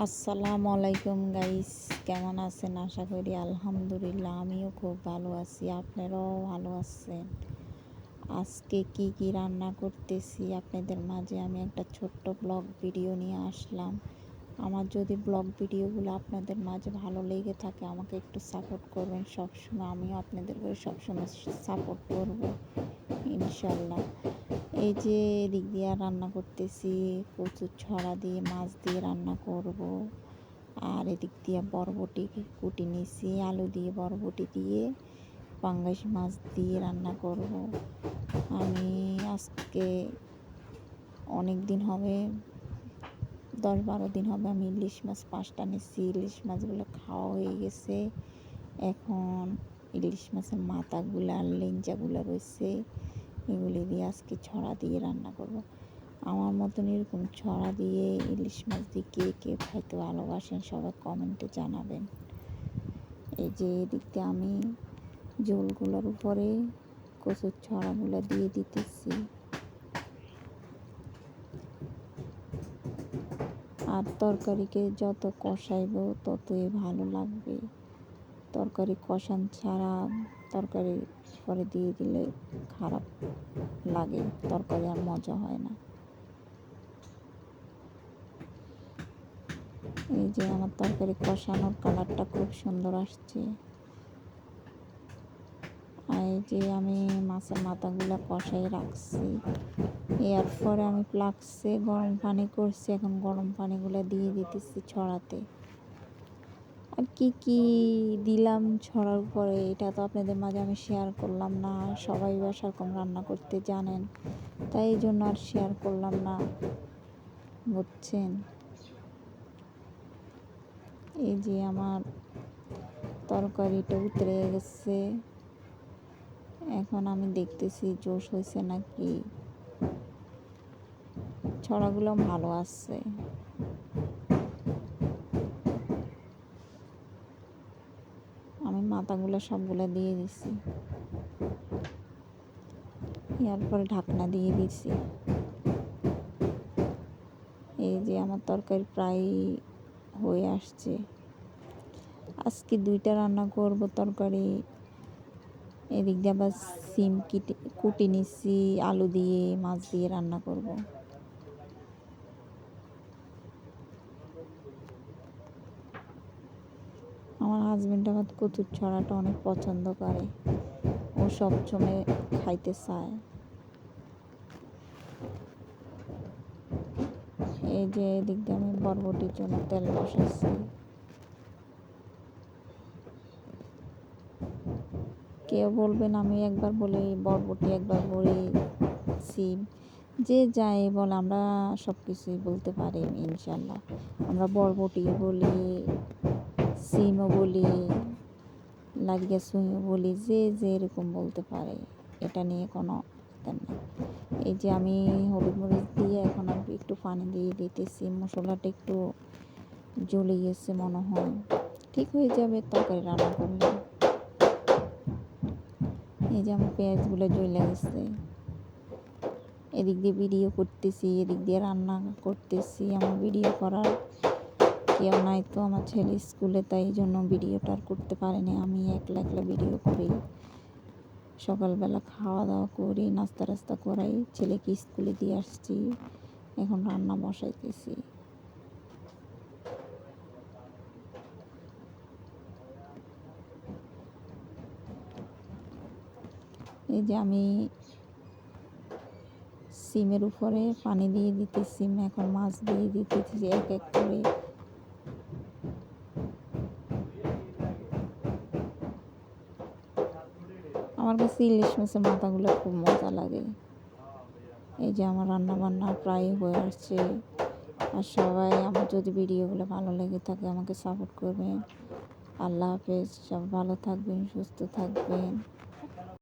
আসসালামু আলাইকুম গাইস, কেমন আছেন? আশা করি আলহামদুলিল্লাহ আমিও খুব ভালো আছি, আপনারাও ভালো আছেন। আজকে কি কি রান্না করতেছি আপনাদের মাঝে আমি একটা ছোট্ট ব্লগ ভিডিও নিয়ে আসলাম। আমার যদি ব্লগ ভিডিওগুলো আপনাদের মাঝে ভালো লেগে থাকে আমাকে একটু সাপোর্ট করবেন সবসময়, আমিও আপনাদেরকে সবসময় সাপোর্ট করব ইনশাল্লাহ। এই যে এদিক দিয়ে রান্না করতেছি, কচুর ছড়া দিয়ে মাছ দিয়ে রান্না করব। আর এদিক দিয়ে বরবটি কুটি নিয়েছি, আলু দিয়ে বরবটি দিয়ে পাঙ্গাস মাছ দিয়ে রান্না করব। আমি আজকে অনেক দিন হবে, 10-12 দিন হবে আমি ইলিশ মাছ 5টা নিয়েছি। ইলিশ মাছগুলো খাওয়া হয়ে গেছে। এখন ইলিশ মাছের মাথাগুলো আর লেঞ্জাগুলো রয়েছে, এগুলি দিয়ে আজকে ছড়া দিয়ে রান্না করব। আমার মতন এরকম ছড়া দিয়ে ইলিশ মাছ দিয়ে কে কে খাইতে ভালোবাসেন সবাই কমেন্টে জানাবেন। এই যে এদিকতে আমি ঝোলগুলোর উপরে কচুর ছড়াগুলো দিয়ে দিতেছি। আর তরকারিকে যত কষাইব ততই ভালো লাগবে। তরকারি কষান ছাড়া তরকারি পরে দিয়ে দিলে খারাপ লাগে, তরকারি আর মজা হয় না। এই যে আমার তরকারি কষানোর কালারটা খুব সুন্দর আসছে। আর এই যে আমি মাছের মাথাগুলো কষাই রাখছি, এরপরে আমি ফ্লাক্সে গরম পানি করছি, এখন গরম পানিগুলো দিয়ে দিতেছি ছড়াতে। আর কি কি দিলাম ছড়ার উপরে এটা তো আপনাদের মাঝে আমি শেয়ার করলাম না, সবাই সেরকম রান্না করতে জানেন, তাই এই জন্য আর শেয়ার করলাম না, বুঝছেন। এই যে আমার তরকারিটা উতরে গেছে, এখন আমি দেখতেছি জোশ হয়েছে নাকি। ছড়াগুলো ভালো আছে। আমি মাথাগুলো সবগুলো দিয়ে দিছি, এরপরে ঢাকনা দিয়ে দিছি। এই যে আমার তরকারি প্রায় হয়ে আসছে। আজকে 2টা রান্না করব তরকারি। এদিক দিয়ে আবার সিম কুটি নিচ্ছি, আলু দিয়ে মাছ দিয়ে রান্না করব। আমার হাজবেন্ড আবার কচুর ছড়াটা অনেক পছন্দ করে, ও সবসময় খাইতে চায়। এই যে এদিক দিয়ে আমি বরবটির জন্য তেল বসাচ্ছি। কেউ বলবেন আমি একবার বলি বরবটি, একবার বলি সিম, যে যাই বলে আমরা সব কিছুই বলতে পারি ইনশাল্লাহ। আমরা বরবটি বলি, সিমও বলি, লাগিয়া সুইও বলি, যে যে এরকম বলতে পারে, এটা নিয়ে কোনো নেই। এই যে আমি হলুদ মরিচ দিয়ে এখন আমি একটু পানি দিয়ে দিতেছি। মশলাটা একটু জ্বলে গেছে মনে হয়, ঠিক হয়ে যাবে তরকারি রান্না করলে। এই যে আমার পেঁয়াজগুলো জ্বলে গেছে। এদিক দিয়ে ভিডিও করতেছি, এদিক দিয়ে রান্না করতেছি। আমার ভিডিও করার কেউ নাই তো, আমার ছেলে স্কুলে, তাই জন্য ভিডিওটা আর করতে পারিনি। আমি একলা একলা ভিডিও করি। সকালবেলা খাওয়া দাওয়া করি, নাস্তা টাস্তা করাই, ছেলেকে স্কুলে দিয়ে আসছি, এখন রান্না বসাইতেছি। এই যে আমি সিমের উপরে পানি দিয়ে দিতেছি, এখন মাছ দিয়ে দিতেছি এক এক করে। আমার কাছে ইলিশ মাছের মাথাগুলো খুব মজা লাগে। এই যে আমার রান্না বান্না প্রায় হয়ে আসছে। আর সবাই আমার যদি ভিডিওগুলো ভালো লেগে থাকে আমাকে সাপোর্ট করবেন। আল্লাহ হাফেজ, সব ভালো থাকবেন, সুস্থ থাকবেন।